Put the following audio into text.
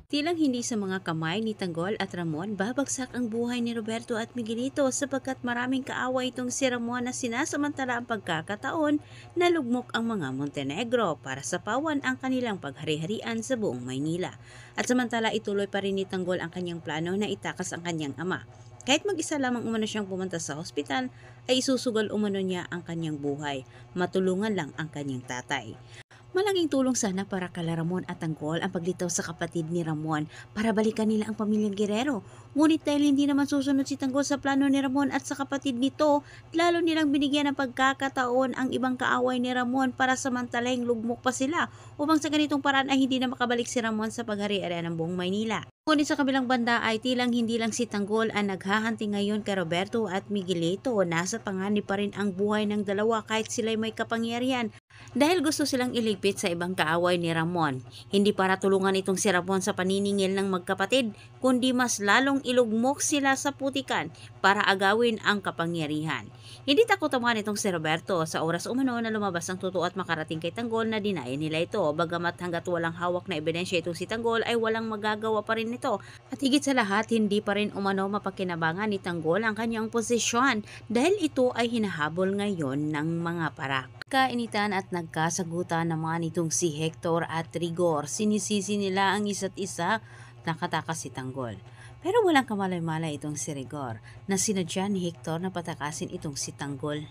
Tilang hindi sa mga kamay ni Tanggol at Ramon babagsak ang buhay ni Roberto at Miguelito sapagkat maraming kaaway itong si Ramon na sinasamantala ang pagkakataon na lugmok ang mga Montenegro para sapawan ang kanilang paghari-harian sa buong Maynila. At samantala ituloy pa rin ni Tanggol ang kanyang plano na itakas ang kanyang ama. Kahit mag-isa lamang umano siyang pumunta sa ospital, ay isusugal umano niya ang kanyang buhay. Matulungan lang ang kanyang tatay. Malaking tulong sana para kala Ramon at Tanggol ang paglitaw sa kapatid ni Ramon para balikan nila ang pamilyang Guerrero. Ngunit dahil hindi naman susunod si Tanggol sa plano ni Ramon at sa kapatid nito, lalo nilang binigyan ng pagkakataon ang ibang kaaway ni Ramon para samantalang lugmok pa sila upang sa ganitong paraan ay hindi na makabalik si Ramon sa paghari-arian ng buong Maynila. Ngunit sa kabilang banda ay tilang hindi lang si Tanggol ang naghahanting ngayon kay Roberto at Miguelito. Nasa panganib pa rin ang buhay ng dalawa kahit sila'y may kapangyarihan dahil gusto silang iligpit sa ibang kaaway ni Ramon. Hindi para tulungan itong si Ramon sa paniningil ng magkapatid, kundi mas lalong ilugmok sila sa putikan para agawin ang kapangyarihan. Hindi takot naman itong si Roberto sa oras umano na lumabas ang totoo at makarating kay Tanggol na dinaya nila ito. Bagamat hanggat walang hawak na ebidensya itong si Tanggol ay walang magagawa pa rin ito. At higit sa lahat, hindi pa rin umano mapakinabangan ni Tanggol ang kanyang posisyon dahil ito ay hinahabol ngayon ng mga parak. Kainitan at nagkasagutan naman itong si Hector at Rigor. Sinisisi nila ang isa't isa, nakatakas si Tanggol. Pero walang kamalay-malay itong si Rigor na sinadya ni Hector na patakasin itong si Tanggol.